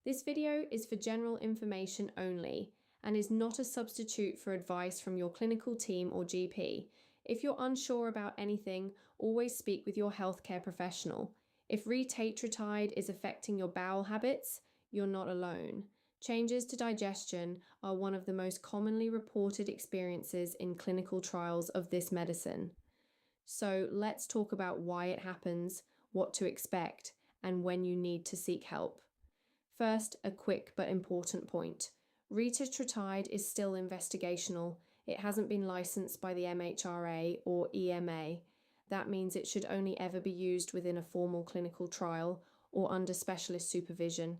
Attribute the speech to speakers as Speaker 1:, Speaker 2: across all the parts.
Speaker 1: This video is for general information only and is not a substitute for advice from your clinical team or GP. If you're unsure about anything, always speak with your healthcare professional. If Retatrutide is affecting your bowel habits, you're not alone. Changes to digestion are one of the most commonly reported experiences in clinical trials of this medicine. So let's talk about why it happens, what to expect, and when you need to seek help. First, a quick but important point. Retatrutide is still investigational. It hasn't been licensed by the MHRA or EMA. That means it should only ever be used within a formal clinical trial or under specialist supervision.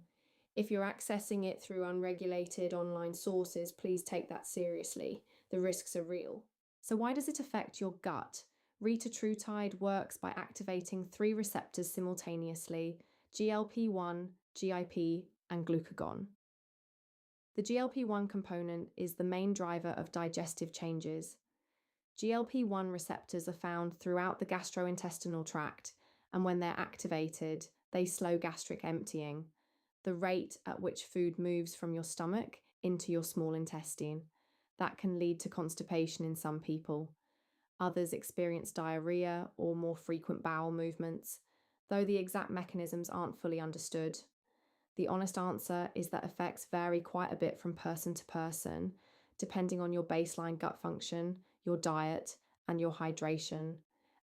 Speaker 1: If you're accessing it through unregulated online sources, please take that seriously. The risks are real. So why does it affect your gut? Retatrutide works by activating 3 receptors simultaneously: GLP-1, GIP, and glucagon. The GLP-1 component is the main driver of digestive changes. GLP-1 receptors are found throughout the gastrointestinal tract, and when they're activated, they slow gastric emptying, the rate at which food moves from your stomach into your small intestine. That can lead to constipation in some people. Others experience diarrhea or more frequent bowel movements, though the exact mechanisms aren't fully understood. The honest answer is that effects vary quite a bit from person to person, depending on your baseline gut function, your diet, and your hydration.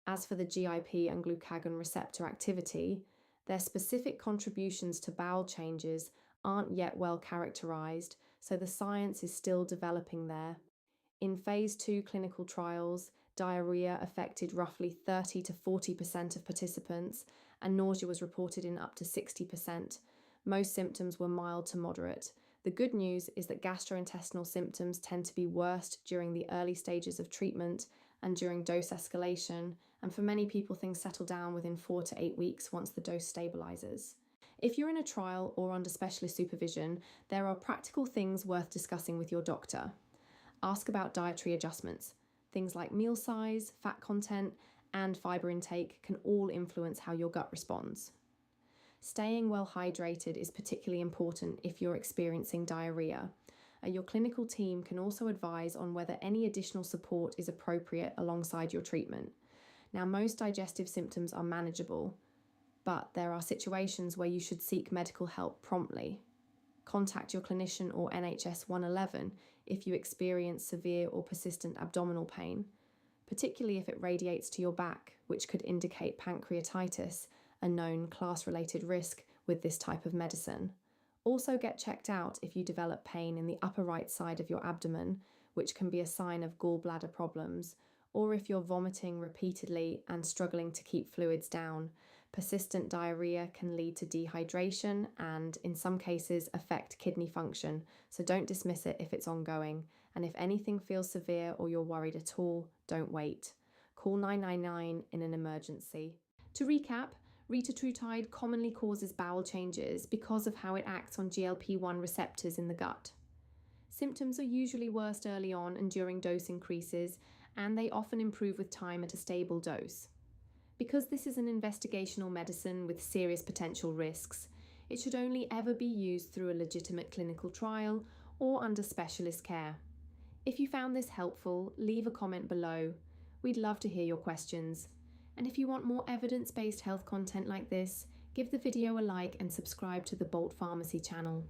Speaker 1: As for the GIP and glucagon receptor activity, their specific contributions to bowel changes aren't yet well characterized, so the science is still developing there. In phase 2 clinical trials, diarrhea affected roughly 30 to 40% of participants, and nausea was reported in up to 60%. Most symptoms were mild to moderate. The good news is that gastrointestinal symptoms tend to be worst during the early stages of treatment and during dose escalation, and for many people things settle down within 4 to 8 weeks once the dose stabilizes. If you're in a trial or under specialist supervision, there are practical things worth discussing with your doctor. Ask about dietary adjustments. Things like meal size, fat content, and fiber intake can all influence how your gut responds. Staying well hydrated is particularly important if you're experiencing diarrhea. Your clinical team can also advise on whether any additional support is appropriate alongside your treatment. Now, most digestive symptoms are manageable, but there are situations where you should seek medical help promptly. Contact your clinician or NHS 111 if you experience severe or persistent abdominal pain, particularly if it radiates to your back, which could indicate pancreatitis, a known class-related risk with this type of medicine. Also get checked out if you develop pain in the upper right side of your abdomen, which can be a sign of gallbladder problems, or if you're vomiting repeatedly and struggling to keep fluids down. Persistent diarrhea can lead to dehydration and, in some cases, affect kidney function, so don't dismiss it if it's ongoing. And if anything feels severe or you're worried at all, don't wait. Call 999 in an emergency. To recap, Retatrutide commonly causes bowel changes because of how it acts on GLP-1 receptors in the gut. Symptoms are usually worst early on and during dose increases, and they often improve with time at a stable dose. Because this is an investigational medicine with serious potential risks, it should only ever be used through a legitimate clinical trial or under specialist care. If you found this helpful, leave a comment below. We'd love to hear your questions. And if you want more evidence-based health content like this, give the video a like and subscribe to the Bolt Pharmacy channel.